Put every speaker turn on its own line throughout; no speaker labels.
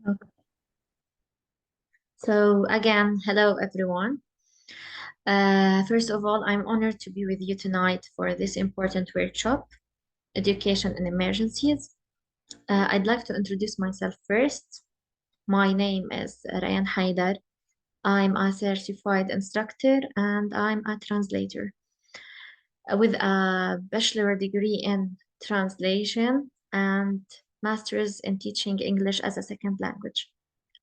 Okay. So again, hello everyone. First of all, I'm honored to be with you tonight for this important workshop, Education in Emergencies. I'd like to introduce myself first. My name is Ryan Haidar. I'm a certified instructor and I'm a translator with a bachelor degree in translation and master's in teaching English as a second language.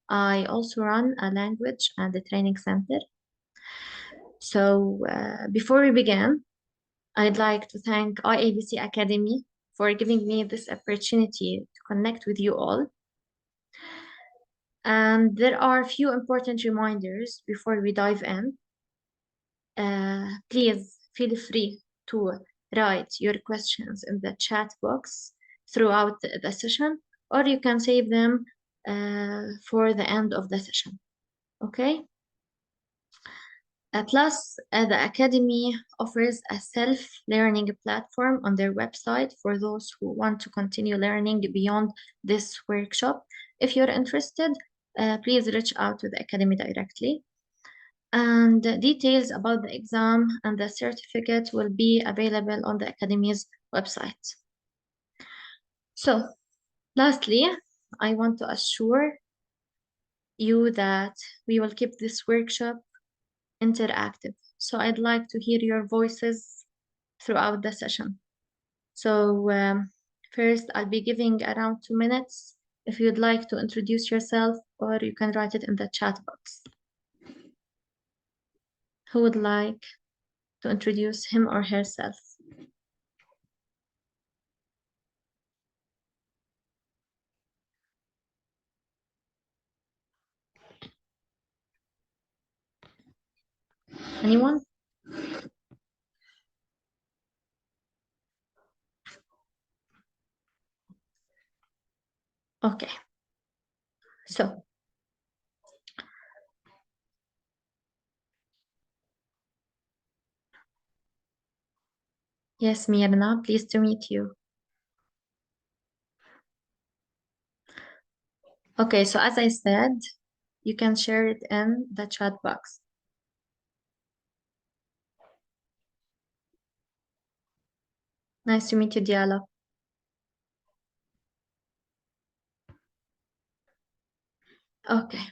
I also run a language and a training center. So before we begin, I'd like to thank Iabc Academy for giving me this opportunity to connect with you all. And there are a few important reminders before we dive in. Please feel free to write your questions in the chat box throughout the session, or you can save them for the end of the session. Okay? Plus, the Academy offers a self-learning platform on their website for those who want to continue learning beyond this workshop. If you're interested, please reach out to the Academy directly. And details about the exam and the certificate will be available on the Academy's website. So, lastly, I want to assure you that we will keep this workshop interactive. So I'd like to hear your voices throughout the session. So first, I'll be giving around 2 minutes if you'd like to introduce yourself, or you can write it in the chat box. Who would like to introduce him or herself? Anyone? Okay. So, yes, Mirna, pleased to meet you. Okay, so as I said, you can share it in the chat box. Nice to meet you, Diala. Okay,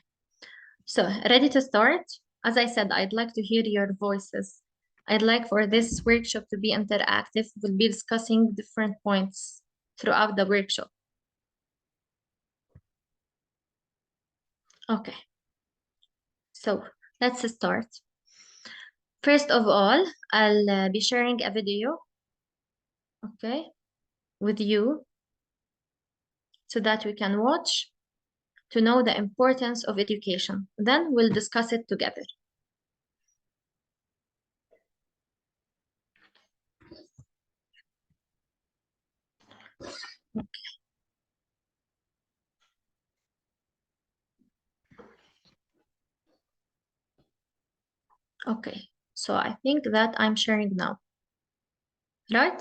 so ready to start? As I said, I'd like to hear your voices. I'd like for this workshop to be interactive. We'll be discussing different points throughout the workshop. Okay, so let's start. First of all, I'll be sharing a video, okay, with you so that we can watch to know the importance of education. Then we'll discuss it together. Okay. Okay, so I think that I'm sharing now, right?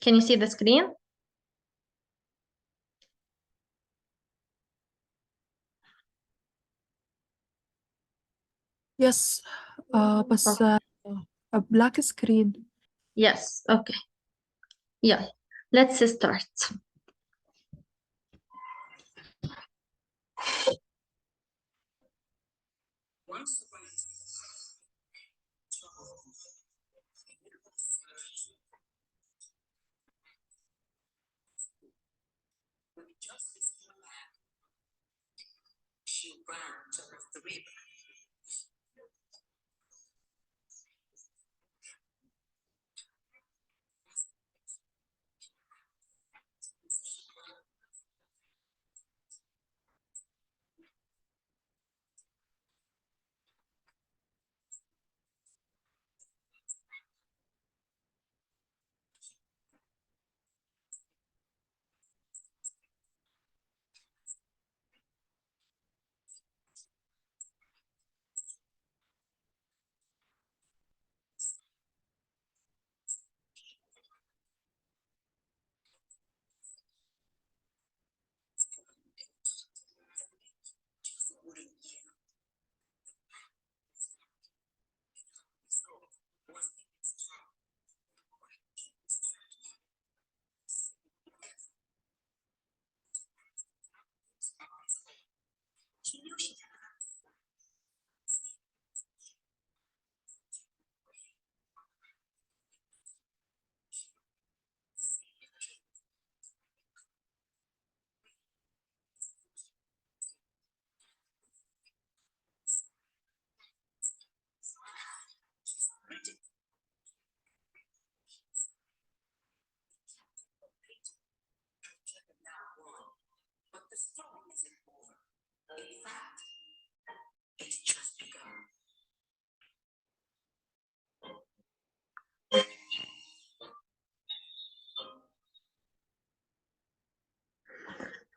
Can you see the screen?
Yes, بس a black screen.
Yes, okay. Yeah, let's start.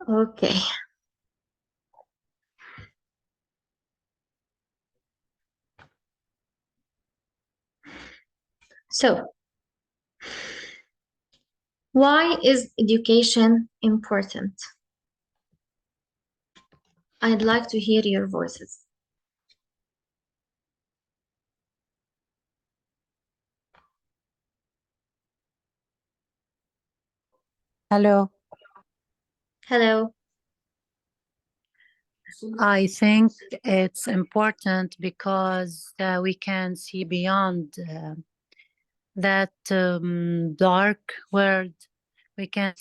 Okay. So, why is education important? I'd like to hear your voices.
Hello.
Hello.
I think it's important because we can see beyond that dark world. We can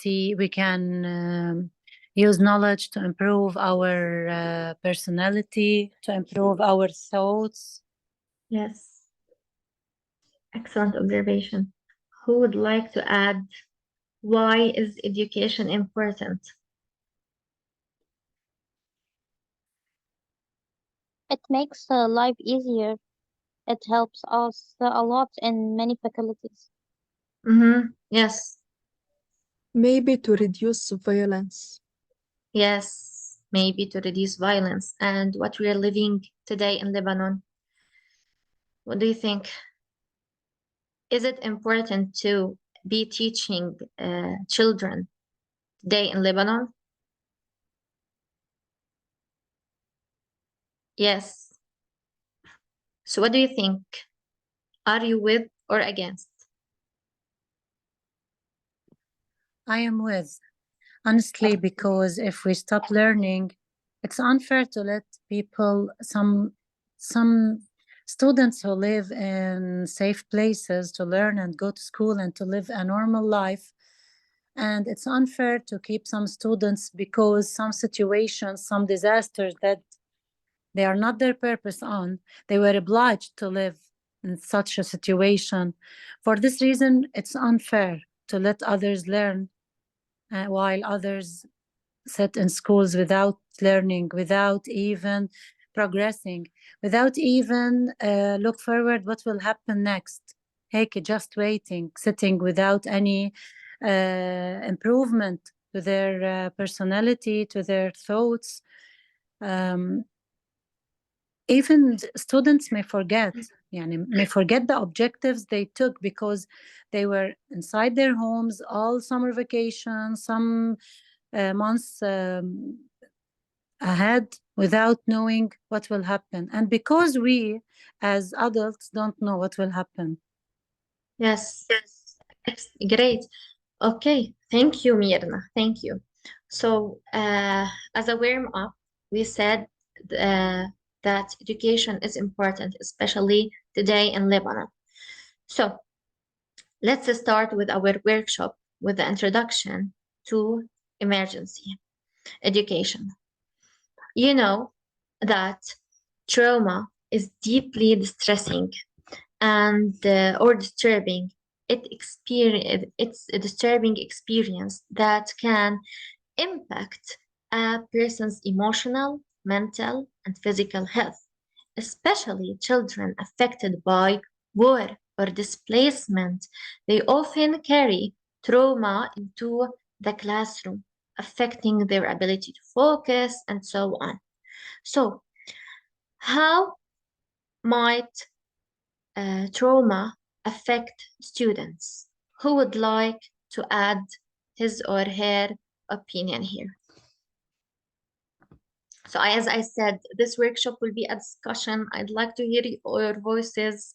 use knowledge to improve our personality, to improve our thoughts.
Yes. Excellent observation. Who would like to add why is education important?
It makes life easier. It helps us a lot in many faculties.
Yes.
Maybe to reduce violence.
Yes. Maybe to reduce violence and what we are living today in Lebanon. What do you think? Is it important to be teaching children today in Lebanon? Yes. So what do you think? Are you with or against?
I am with, honestly, because if we stop learning, it's unfair to let people, some students who live in safe places to learn and go to school and to live a normal life. And it's unfair to keep some students because some situations, some disasters that they are not their purpose on, they were obliged to live in such a situation. For this reason, it's unfair to let others learn while others sit in schools without learning, without even progressing, without even look forward what will happen next. Heck, just waiting, sitting without any improvement to their personality, to their thoughts. Even students may forget the objectives they took because they were inside their homes all summer vacation, some months ahead without knowing what will happen. And because we as adults don't know what will happen.
Yes. Great. Okay. Thank you, Mirna. Thank you. So, as a warm-up, we said that education is important, especially today in Lebanon. So, let's start with our workshop with the introduction to emergency education. You know that trauma is deeply distressing and or disturbing. It's a disturbing experience that can impact a person's emotional, mental, and physical health, especially children affected by war or displacement. They often carry trauma into the classroom, affecting their ability to focus and so on. So, how might trauma affect students? Who would like to add his or her opinion here? So as I said, this workshop will be a discussion. I'd like to hear your voices.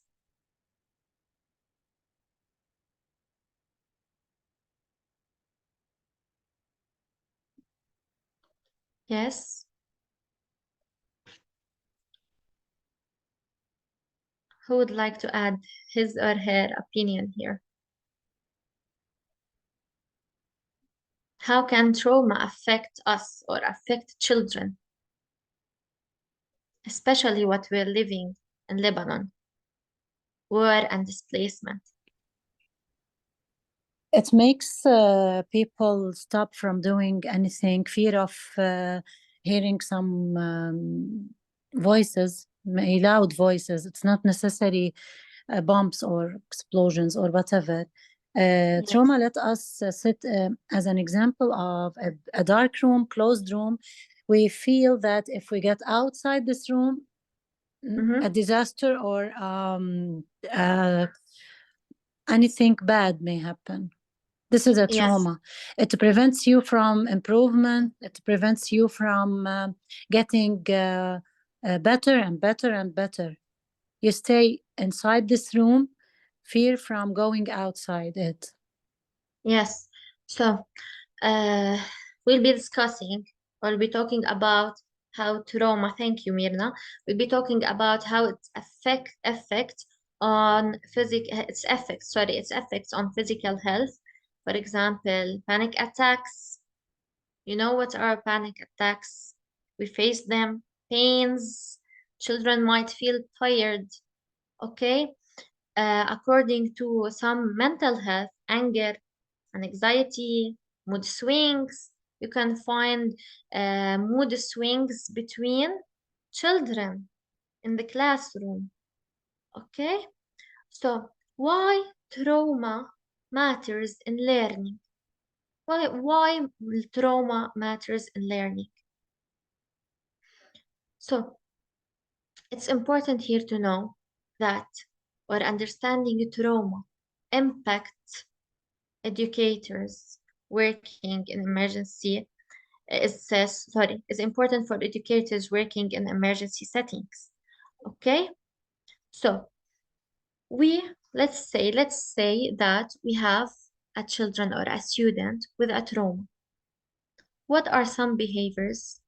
Yes. Who would like to add his or her opinion here? How can trauma affect us or affect children? Especially what we're living in Lebanon, war and displacement.
It makes people stop from doing anything, fear of hearing some voices, loud voices. It's not necessary bombs or explosions or whatever. Trauma let us sit as an example of a dark room, closed room. We feel that if we get outside this room,
Mhm.
a disaster or anything bad may happen. This is a
Yes.
trauma. It prevents you from improvement. It prevents you from getting better and better and better. You stay inside this room, fear from going outside it.
Yes. So we'll be discussing, or we'll be talking about how trauma, thank you, Mirna. We'll be talking about how its effects on its effects on physical health. For example, panic attacks. You know what are panic attacks? We face them. Pains. Children might feel tired. Okay. According to some mental health, anger and anxiety, mood swings. You can find mood swings between children in the classroom. Okay? So, why trauma matters in learning? Why trauma matters in learning? So, it's important here to know that our understanding trauma impacts educators working in emergency is important for educators working in emergency settings. Okay, so let's say that we have a children or a student with a trauma. What are some behaviors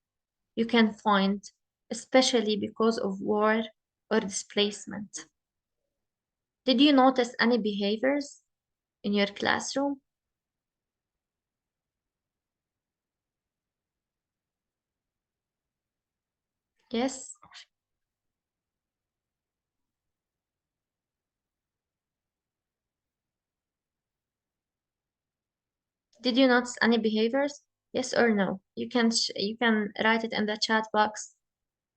you can find, especially because of war or displacement? Did you notice any behaviors in your classroom? Yes. Did you notice any behaviors? Yes or no? You can write it in the chat box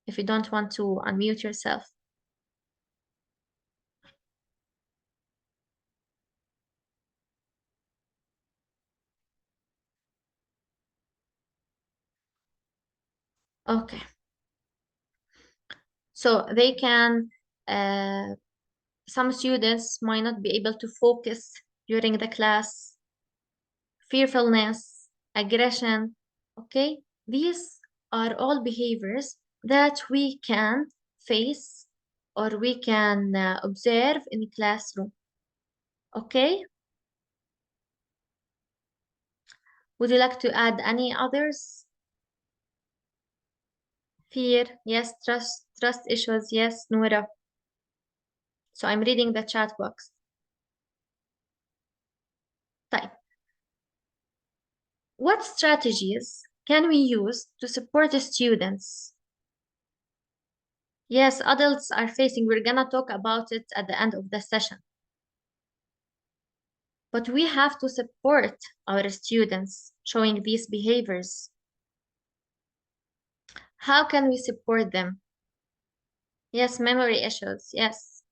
if you don't want to unmute yourself. Okay. So they can, some students might not be able to focus during the class, fearfulness, aggression, okay? These are all behaviors that we can face or we can observe in the classroom, okay? Would you like to add any others? Fear, yes. Trust issues, yes. Noura. So I'm reading the chat box. طيب. What strategies can we use to support the students? Yes, adults are facing, we're gonna talk about it at the end of the session. But we have to support our students showing these behaviors. How can we support them? Yes, memory issues, yes.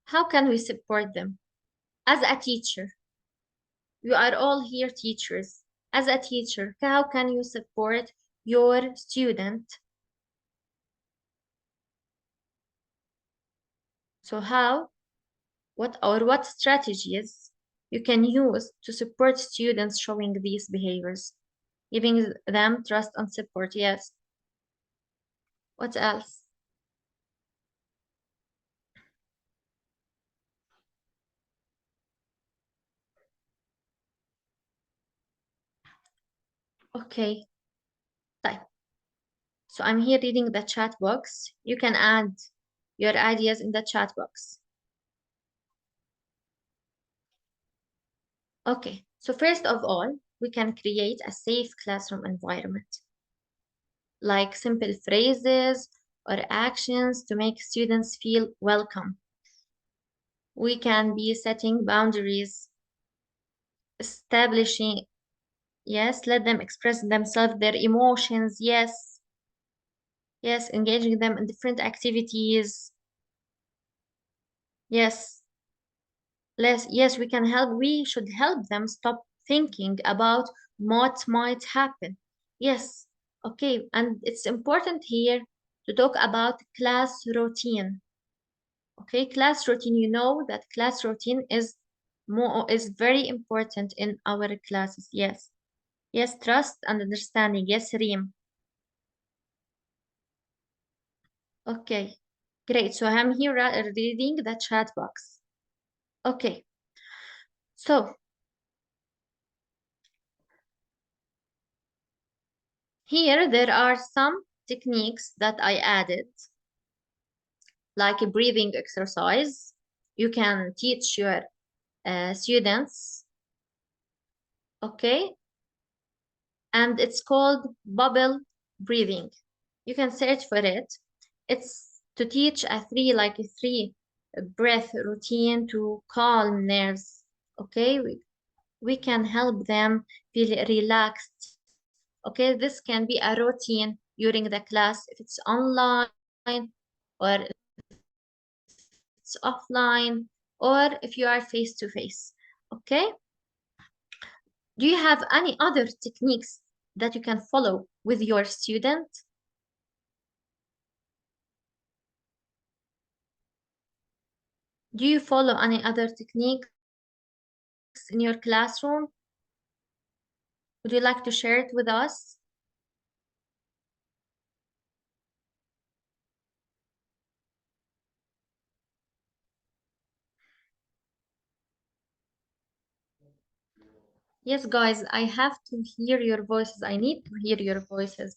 How can we support them? As a teacher, you are all here teachers. As a teacher, how can you support your student? So what strategies you can use to support students showing these behaviors? Giving them trust and support, yes. What else? Okay. So I'm here reading the chat box. You can add your ideas in the chat box. Okay, so first of all, we can create a safe classroom environment, like simple phrases or actions to make students feel welcome. We can be setting boundaries, establishing, yes, let them express themselves, their emotions, yes, engaging them in different activities. Yes. Yes, we can help. We should help them stop thinking about what might happen. Yes. Okay. And it's important here to talk about class routine. Okay, class routine. You know that class routine is very important in our classes. Yes. Yes, trust and understanding. Yes, Reem. Okay, great. So I'm here reading the chat box. Okay, so here there are some techniques that I added, like a breathing exercise. You can teach your students, okay? And it's called bubble breathing. You can search for it. It's to teach a three breath routine to calm nerves, okay? We can help them feel relaxed. Okay, this can be a routine during the class if it's online or it's offline or if you are face to face. Okay, do you have any other techniques that you can follow with your student? Do you follow any other techniques in your classroom? Would you like to share it with us? Yes, guys, I have to hear your voices. I need to hear your voices.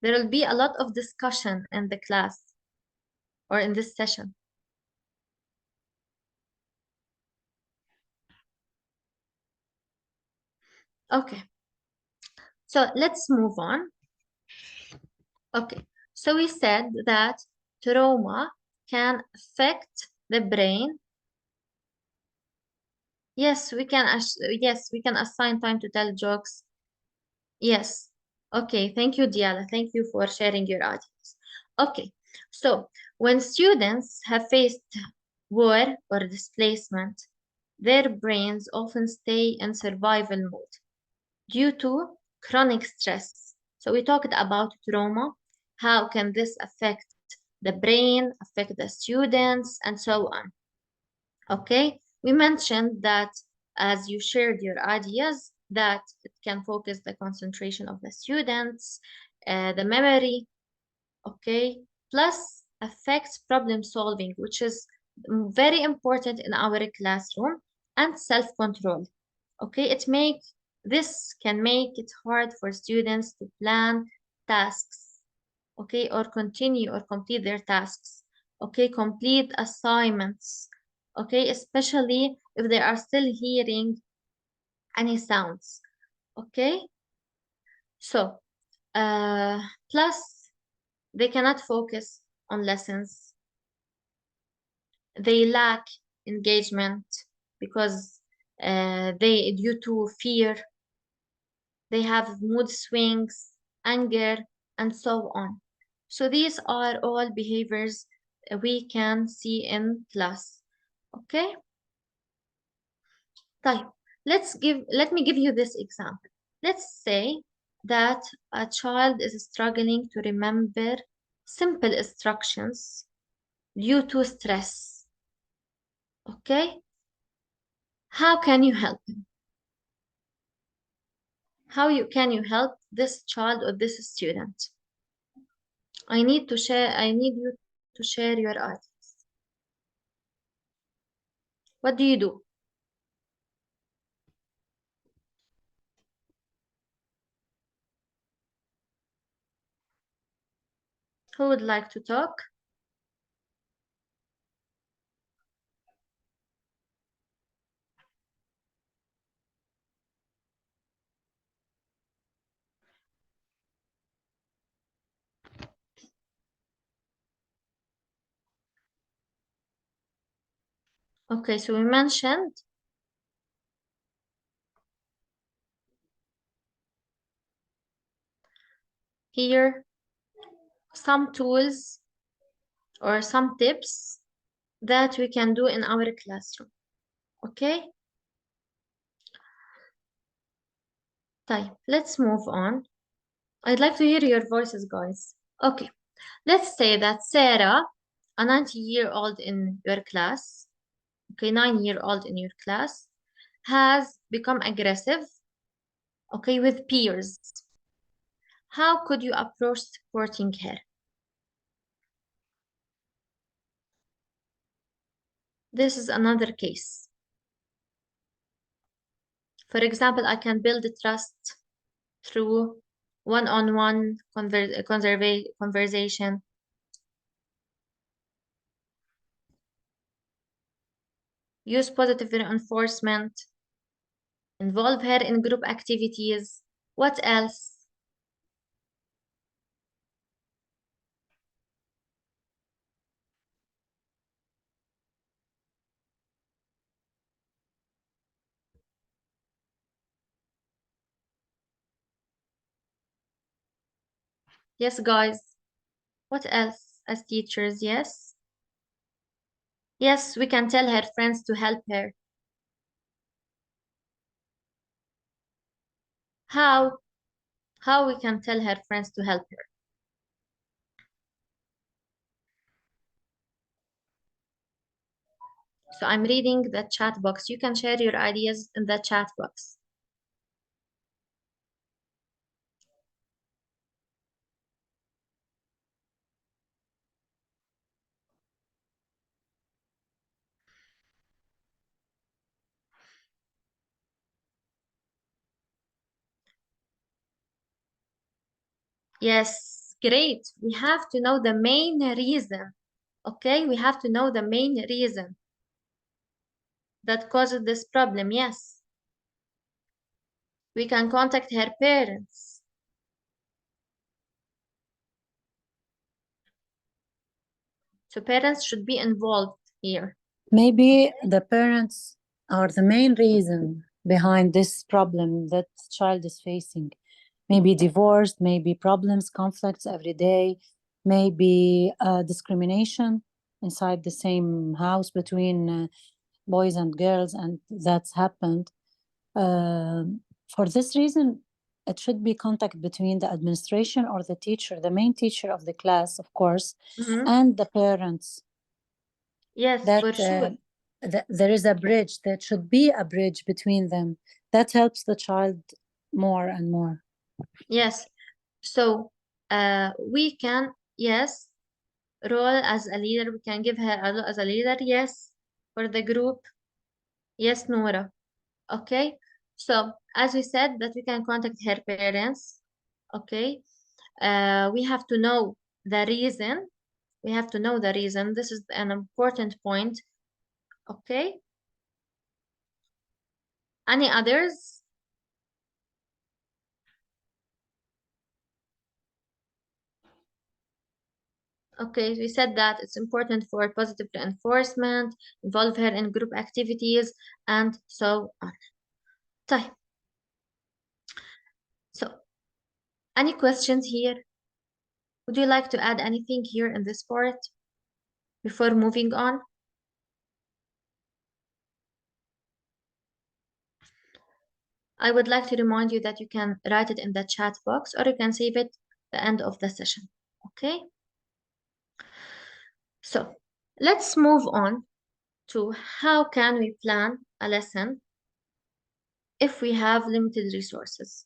There will be a lot of discussion in the class or in this session. Okay, so let's move on. Okay, so we said that trauma can affect the brain. Yes, we can assign time to tell jokes. Yes. Okay, thank you, Diala. Thank you for sharing your ideas. Okay, so when students have faced war or displacement, their brains often stay in survival mode due to chronic stress. So we talked about trauma. How can this affect the brain, affect the students, and so on? Okay, we mentioned that as you shared your ideas, that it can focus the concentration of the students, the memory, okay, plus affects problem solving, which is very important in our classroom, and self-control. Okay, this can make it hard for students to plan tasks, okay, or continue or complete their tasks, okay, complete assignments, okay, especially if they are still hearing any sounds, okay. So plus they cannot focus on lessons, they lack engagement because due to fear, they have mood swings, anger, and so on. So these are all behaviors we can see in class. Okay? طيب, let me give you this example. Let's say that a child is struggling to remember simple instructions due to stress. Okay? How can you help him? Can you help this child or this student? I need you to share your ideas. What do you do? Who would like to talk? Okay, so we mentioned here some tools or some tips that we can do in our classroom. Okay? طيب, let's move on. I'd like to hear your voices, guys. Okay, let's say that Sarah, a 90-year-old in your class, okay, 9-year-old in your class, has become aggressive, okay, with peers. How could you approach supporting her? This is another case. For example, I can build trust through one-on-one conversation. Use positive reinforcement. Involve her in group activities. What else? Yes, guys. What else as teachers? Yes. Yes, we can tell her friends to help her. How we can tell her friends to help her? So I'm reading the chat box. You can share your ideas in the chat box. Yes, great. We have to know the main reason. Okay, we have to know the main reason that causes this problem. Yes. We can contact her parents. So parents should be involved here.
Maybe the parents are the main reason behind this problem that the child is facing. Maybe divorce, maybe problems, conflicts every day, maybe discrimination inside the same house between boys and girls, and that's happened. For this reason, it should be contact between the administration or the teacher, the main teacher of the class, of course, and the parents.
Yes,
that
for sure.
There is a bridge. That should be a bridge between them. That helps the child more and more.
Yes. So we can, yes, role as a leader. We can give her a role as a leader. Yes, for the group. Yes, Nora. Okay. So as we said that we can contact her parents. Okay. We have to know the reason. We have to know the reason. This is an important point. Okay. Any others? Okay, we said that it's important for positive reinforcement, involve her in group activities, and so on. طيب. So, any questions here? Would you like to add anything here in this part before moving on? I would like to remind you that you can write it in the chat box or you can save it at the end of the session. Okay? So, let's move on to how can we plan a lesson if we have limited resources.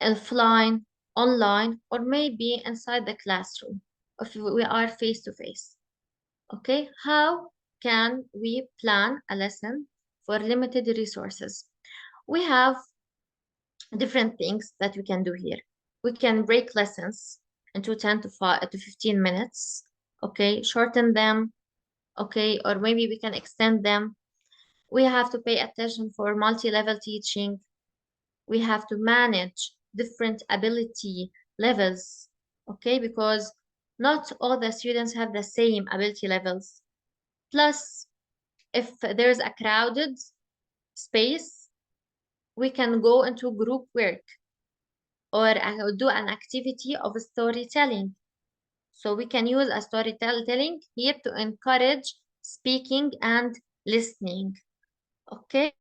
Offline, online, or maybe inside the classroom if we are face-to-face. Okay, how can we plan a lesson for limited resources? We have different things that we can do here. We can break lessons into 10 to 15 minutes, okay, shorten them, okay, or maybe we can extend them. We have to pay attention for multi-level teaching. We have to manage different ability levels, okay, because not all the students have the same ability levels. Plus, if there's a crowded space, we can go into group work or do an activity of storytelling. So we can use a storytelling here to encourage speaking and listening. Okay?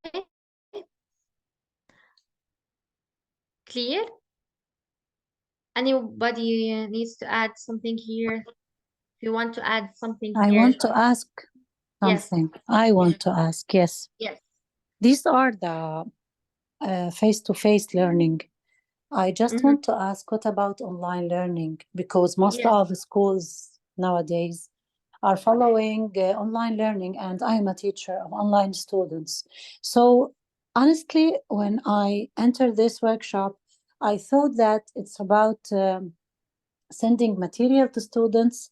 Clear? Anybody needs to add something here? If you want to add something
I
here.
want to ask
Yes.
something. I want to ask, yes.
Yes.
These are the face-to-face learning. I just want to ask, what about online learning? Because most
Yes.
of the schools nowadays are following online learning, and I am a teacher of online students. So honestly, when I entered this workshop, I thought that it's about sending material to students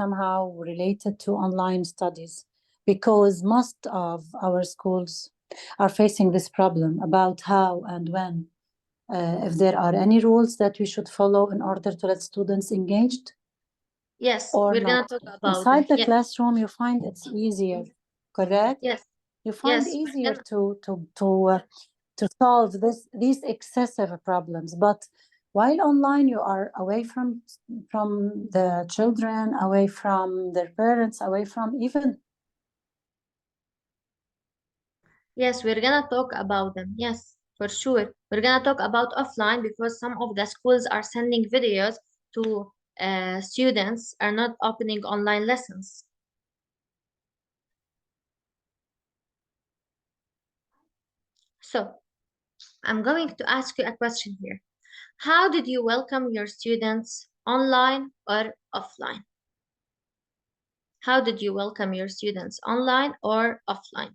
somehow related to online studies, because most of our schools are facing this problem about how and when, if there are any rules that we should follow in order to let students engaged
Yes,
or
we're gonna
not.
talk about
Inside
it.
the
Yes.
classroom, you find it's easier, correct?
Yes.
You find
Yes,
easier to solve these excessive problems. But while online, you are away from the children, away from their parents, away from even.
Yes, we're gonna talk about them. Yes, for sure. We're gonna talk about offline because some of the schools are sending videos to students are not opening online lessons. So I'm going to ask you a question here. How did you welcome your students online or offline? How did you welcome your students online or offline?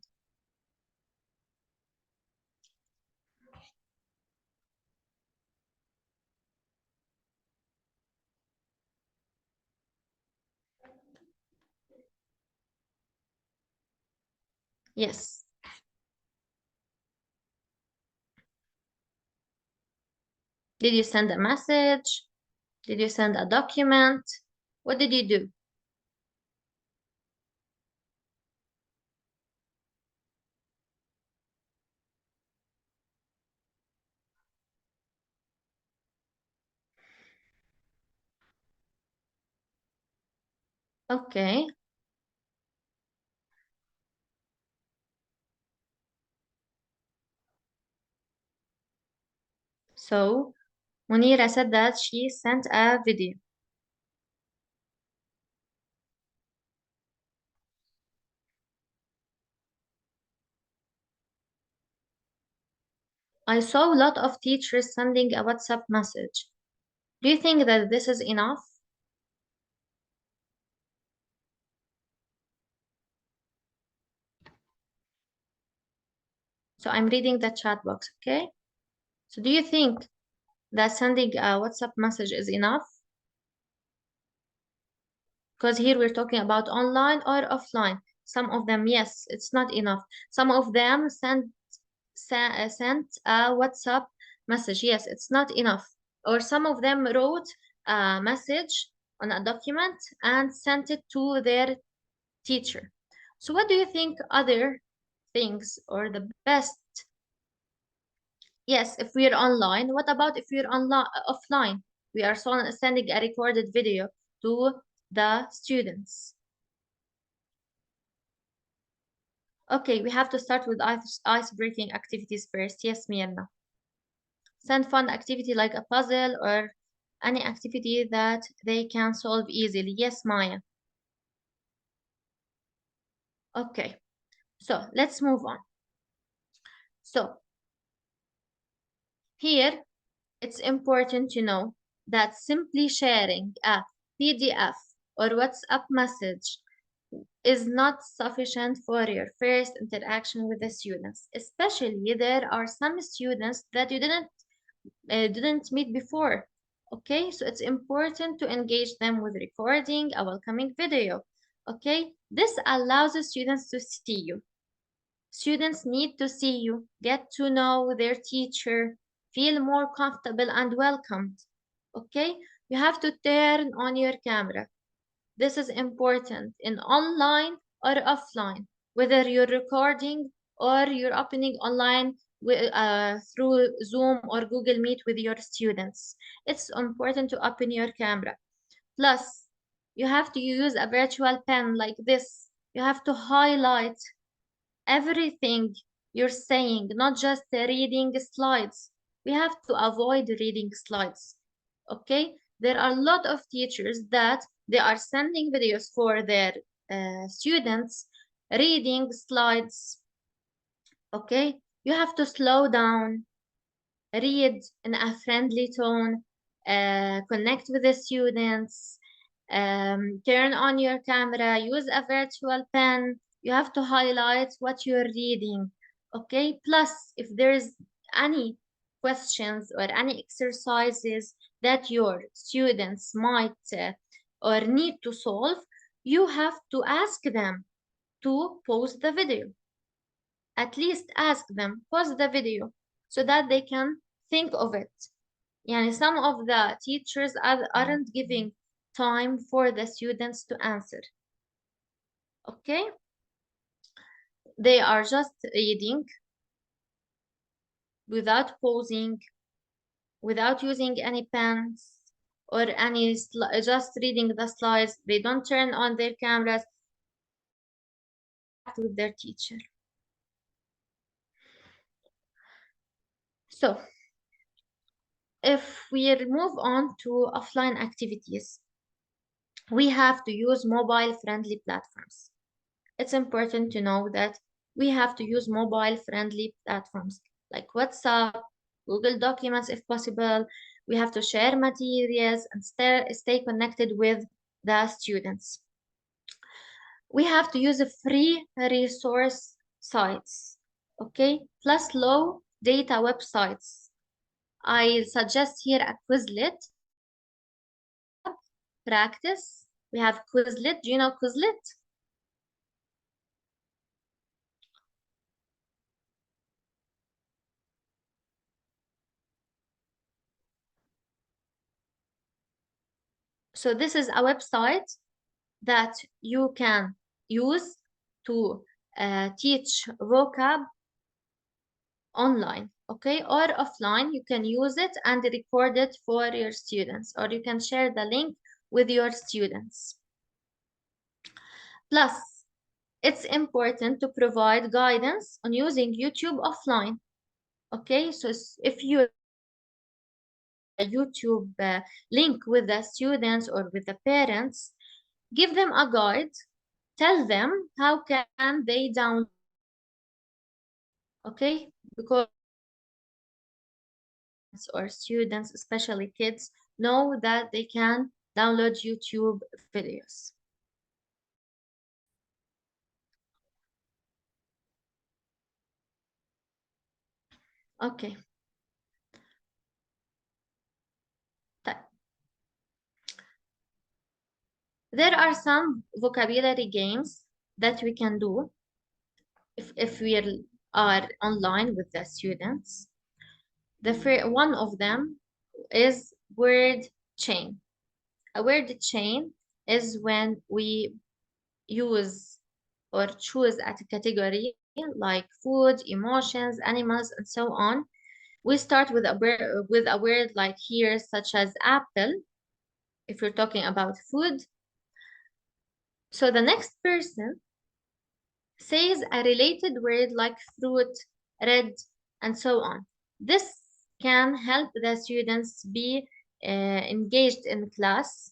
Yes. Did you send a message? Did you send a document? What did you do? Okay. So Munira said that she sent a video. I saw a lot of teachers sending a WhatsApp message. Do you think that this is enough? So I'm reading the chat box, okay? So do you think that sending a WhatsApp message is enough? Because here we're talking about online or offline. Some of them, yes, it's not enough. Some of them sent a WhatsApp message. Yes, it's not enough. Or some of them wrote a message on a document and sent it to their teacher. So what do you think other things or the best? Yes, if we're online, what about if we're offline? We are sending a recorded video to the students. Okay, we have to start with ice-breaking activities first. Yes, Mirna. Send fun activity like a puzzle or any activity that they can solve easily. Yes, Maya. Okay, so let's move on. So here, it's important to know that simply sharing a PDF or WhatsApp message is not sufficient for your first interaction with the students. Especially, there are some students that you didn't meet before. Okay, so it's important to engage them with recording a welcoming video. Okay, this allows the students to see you. Students need to see you, get to know their teacher, feel more comfortable and welcomed. Okay, you have to turn on your camera. This is important in online or offline, whether you're recording or you're opening online through Zoom or Google Meet with your students. It's important to open your camera. Plus, you have to use a virtual pen like this. You have to highlight everything you're saying, not just reading slides. We have to avoid reading slides, okay? There are a lot of teachers that they are sending videos for their students reading slides, okay? You have to slow down, read in a friendly tone, connect with the students, turn on your camera, use a virtual pen. You have to highlight what you're reading, okay? Plus, if there's any questions or any exercises that your students might or need to solve, you have to ask them to pause the video. At least ask them, pause the video, so that they can think of it. Yani some of the teachers aren't giving time for the students to answer. Okay? They are just reading without pausing, without using any pens or any, just reading the slides. They don't turn on their cameras with their teacher. So, if we move on to offline activities, we have to use mobile-friendly platforms. It's important to know that we have to use mobile-friendly platforms like WhatsApp, Google Documents if possible. We have to share materials and stay connected with the students. We have to use free resource sites, okay? Plus low data websites. I suggest here a Quizlet. Practice. We have Quizlet. Do you know Quizlet? So this is a website that you can use to teach vocab online, okay? Or offline, you can use it and record it for your students, or you can share the link with your students. Plus, it's important to provide guidance on using YouTube offline, okay? So if you a YouTube link with the students or with the parents, give them a guide, tell them how can they download, okay? Because or students, especially kids, know that they can download YouTube videos. Okay. There are some vocabulary games that we can do if we are online with the students. One of them is word chain. A word chain is when we use or choose a category like food, emotions, animals, and so on. We start with a word like here, such as apple, if you're talking about food. So the next person says a related word like fruit, red, and so on. This can help the students be engaged in class.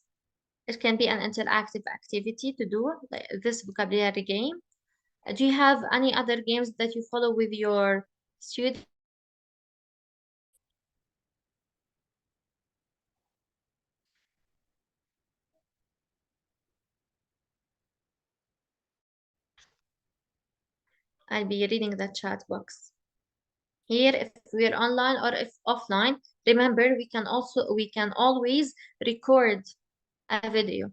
It can be an interactive activity to do, like this vocabulary game. Do you have any other games that you follow with your students? I'll be reading the chat box. Here, if we're online or if offline, remember we can always record a video.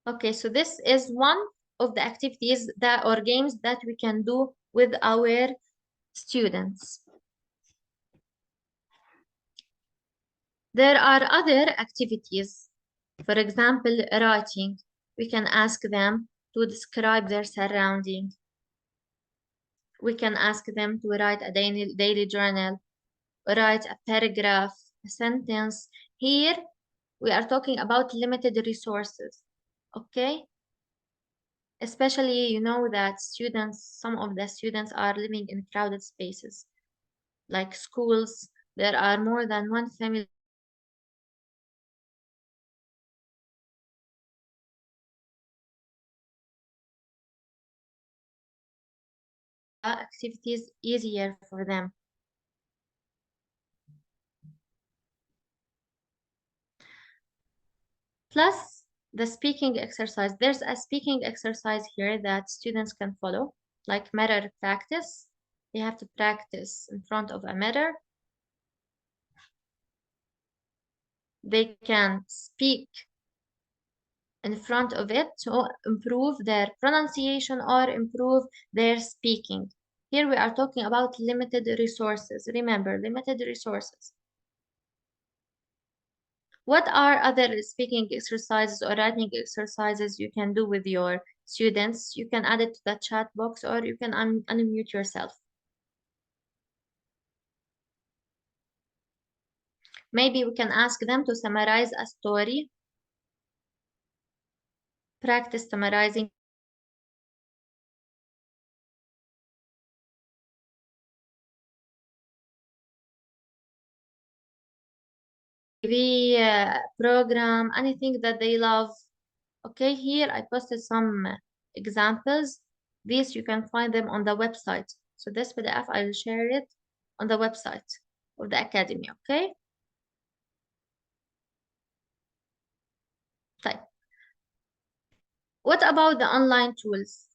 Okay, so this is one of the activities that or games that we can do with our students. There are other activities. For example, writing. We can ask them to describe their surrounding. We can ask them to write a daily journal, write a paragraph, a sentence. Here, we are talking about limited resources, okay? Especially, you know that some of the students are living in crowded spaces, like schools. There are more than one family activities easier for them. Plus the speaking exercise. There's a speaking exercise here that students can follow, like mirror practice. They have to practice in front of a mirror. They can speak in front of it to improve their pronunciation or improve their speaking. Here we are talking about limited resources. Remember, limited resources. What are other speaking exercises or writing exercises you can do with your students? You can add it to the chat box or you can unmute yourself. Maybe we can ask them to summarize a story. Practice summarizing. TV program, anything that they love. Okay, here I posted some examples. These you can find them on the website. So this PDF, I will share it on the website of the Academy, okay? طيب. What about the online tools?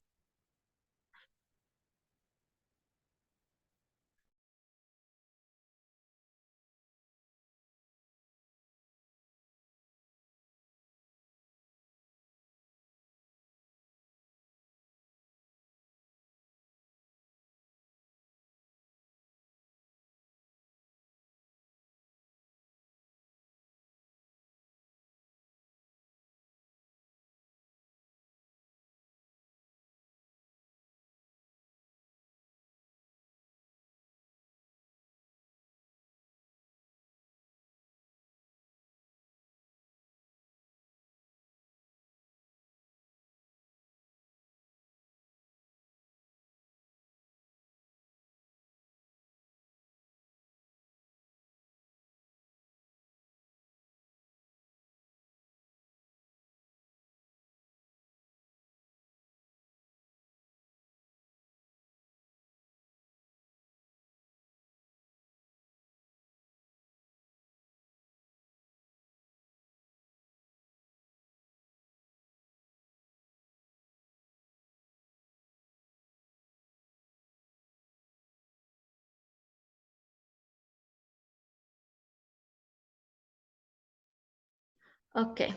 Okay,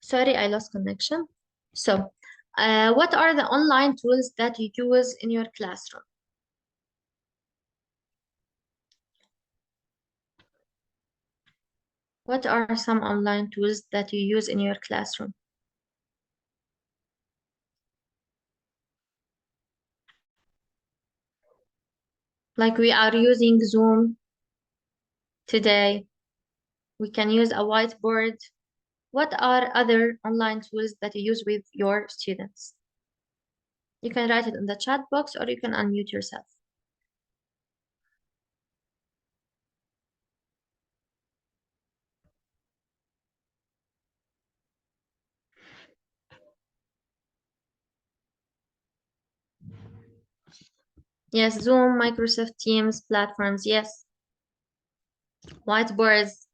sorry, I lost connection. So, what are the online tools that you use in your classroom? What are some online tools that you use in your classroom? Like we are using Zoom today. We can use a whiteboard. What are other online tools that you use with your students? You can write it in the chat box or you can unmute yourself. Yes, Zoom, Microsoft Teams, platforms, yes. Whiteboards,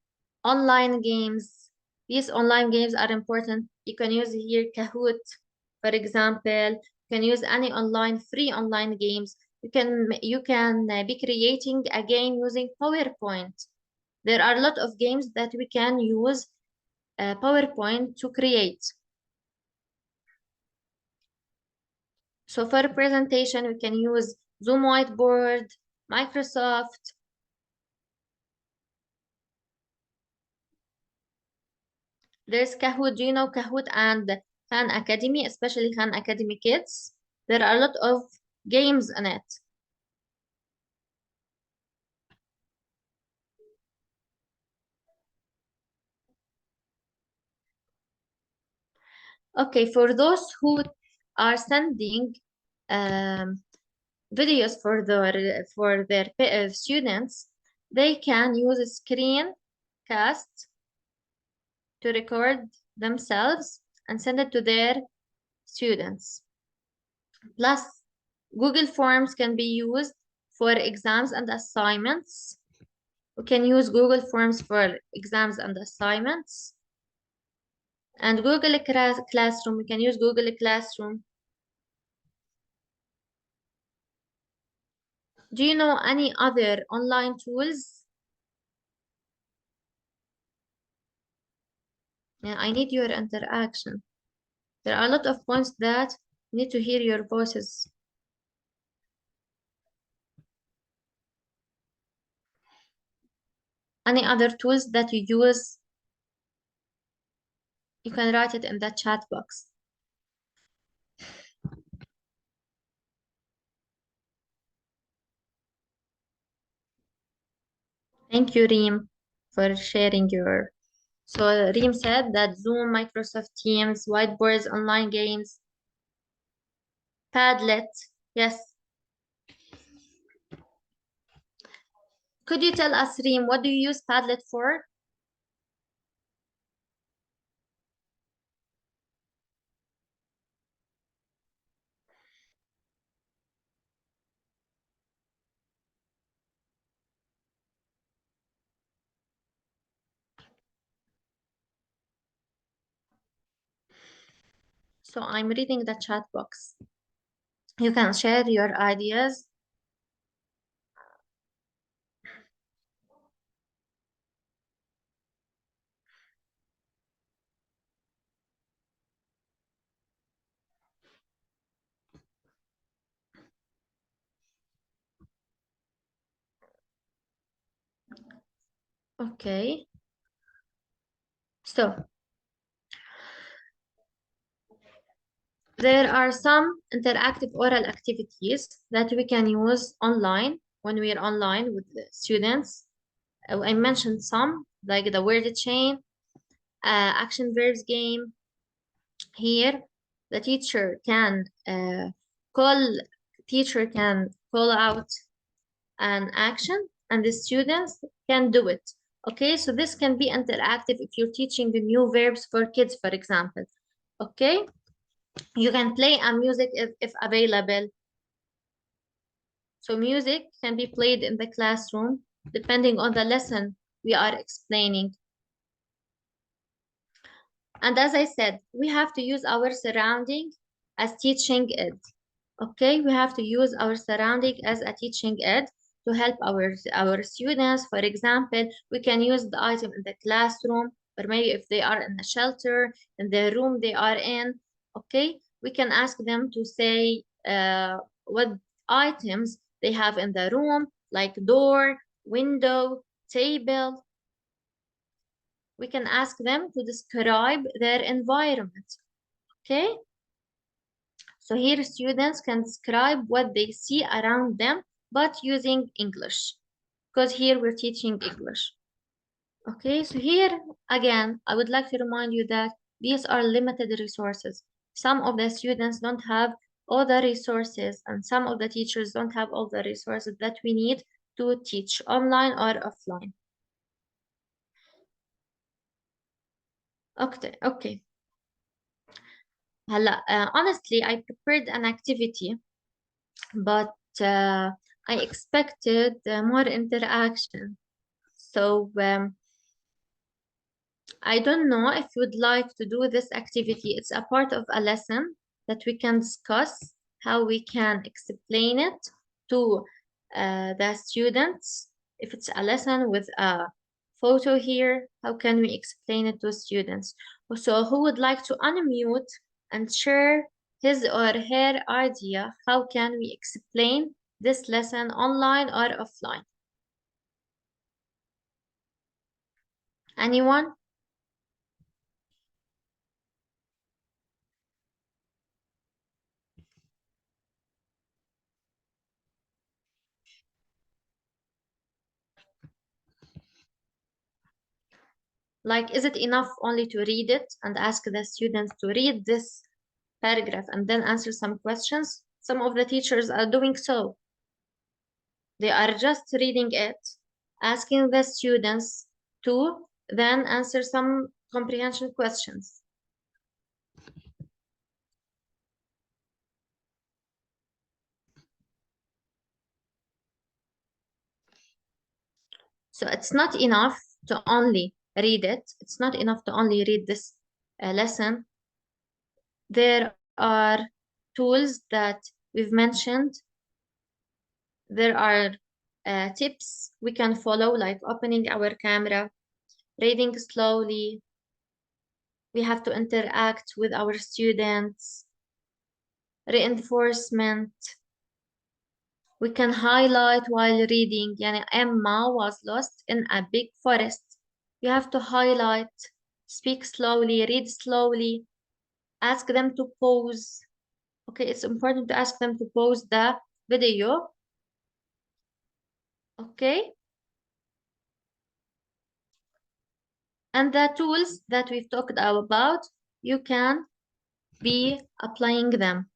online games. These online games are important. You can use here Kahoot, for example. You can use any free online games. You can be creating a game using PowerPoint. There are a lot of games that we can use PowerPoint to create. So for presentation, we can use Zoom Whiteboard, Microsoft. There's Kahoot. Do you know Kahoot and Khan Academy, especially Khan Academy Kids? There are a lot of games in it. Okay, for those who are sending videos for their students, they can use a screencast to record themselves and send it to their students. Plus, Google Forms can be used for exams and assignments. We can use Google Forms for exams and assignments. And Google Classroom, we can use Google Classroom. Do you know any other online tools? Yeah, I need your interaction. There are a lot of points that need to hear your voices. Any other tools that you use? You can write it in the chat box. Thank you, Reem, for sharing your. So Reem said that Zoom, Microsoft Teams, whiteboards, online games, Padlet. Yes. Could you tell us, Reem, what do you use Padlet for? So I'm reading the chat box. You can share your ideas. Okay. So there are some interactive oral activities that we can use online when we are online with the students. I mentioned some, like the word chain, action verbs game. Here, the teacher can call out an action, and the students can do it. Okay, so this can be interactive if you're teaching the new verbs for kids, for example. Okay, you can play a music if available. So music can be played in the classroom depending on the lesson we are explaining. And as I said, we have to use our surrounding as teaching aid. Okay, we have to use our surrounding as a teaching aid to help our students. For example, we can use the item in the classroom, or maybe if they are in a shelter, in the room they are in. Okay, we can ask them to say what items they have in the room, like door, window, table. We can ask them to describe their environment. Okay, so here students can describe what they see around them, but using English, because here we're teaching English. Okay, so here again, I would like to remind you that these are limited resources. Some of the students don't have all the resources, and some of the teachers don't have all the resources that we need to teach online or offline. Okay. Honestly, I prepared an activity, but I expected more interaction. So I don't know if you'd like to do this activity. It's a part of a lesson that we can discuss how we can explain it to the students. If it's a lesson with a photo here, how can we explain it to students? So who would like to unmute and share his or her idea? How can we explain this lesson online or offline? Anyone? Like, is it enough only to read it and ask the students to read this paragraph and then answer some questions? Some of the teachers are doing so. They are just reading it, asking the students to then answer some comprehension questions. So it's not enough to only read it. It's not enough to only read this lesson. There are tools that we've mentioned. There are tips we can follow, like opening our camera, reading slowly. We have to interact with our students. Reinforcement. We can highlight while reading. يعني Emma was lost in a big forest. You have to highlight, speak slowly, read slowly, ask them to pause. Okay, it's important to ask them to pause the video. Okay. And the tools that we've talked about, you can be applying them.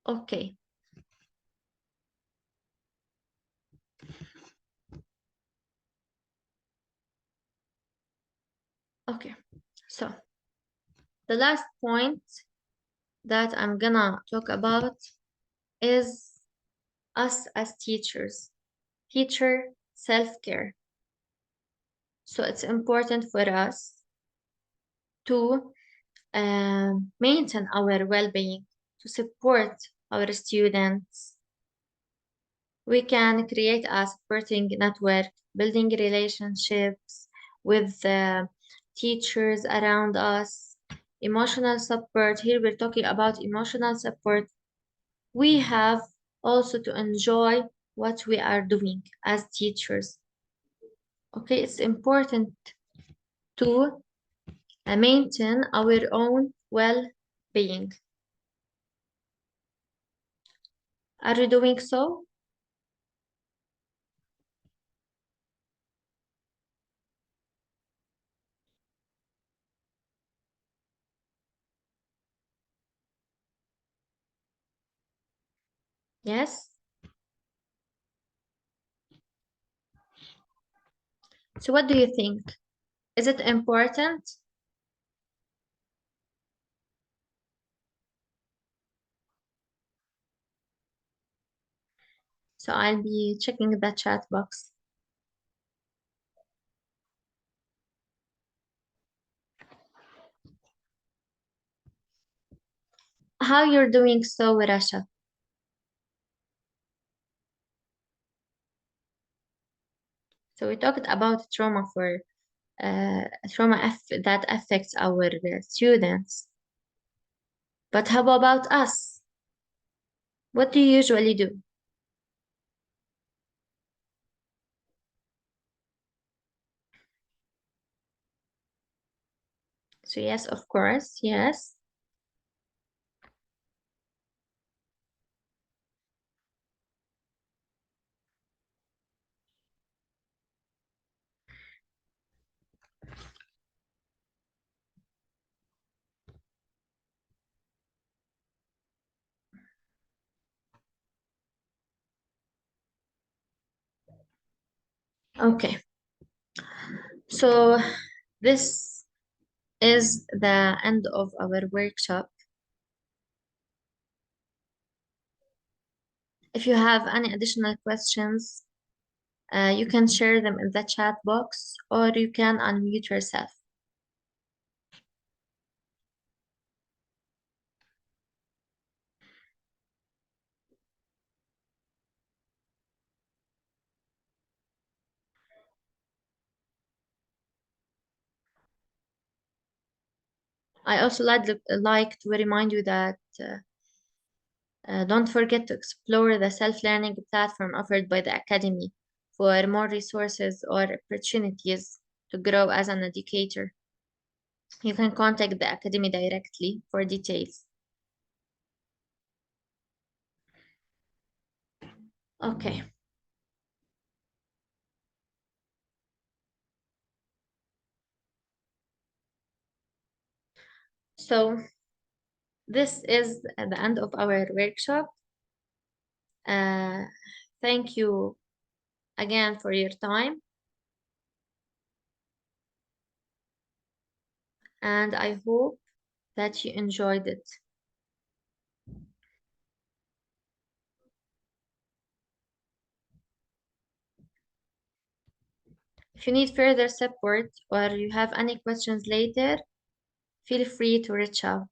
Okay. Okay, so the last point that I'm gonna talk about is us as teachers, teacher self-care. So it's important for us to maintain our well-being, to support our students. We can create a supporting network, building relationships with teachers around us, emotional support. Here we're talking about emotional support. We have also to enjoy what we are doing as teachers. Okay, it's important to maintain our own well-being. Are you doing so? Yes? So what do you think? Is it important? So I'll be checking the chat box. How you're doing so, Rasha? So we talked about trauma for that affects our students. But how about us? What do you usually do? So yes, of course, yes. Okay. So this is the end of our workshop. If you have any additional questions, you can share them in the chat box or you can unmute yourself. I also like to remind you that don't forget to explore the self-learning platform offered by the Academy for more resources or opportunities to grow as an educator. You can contact the Academy directly for details. Okay. So this is the end of our workshop. Thank you again for your time. And I hope that you enjoyed it. If you need further support or you have any questions later, feel free to reach out.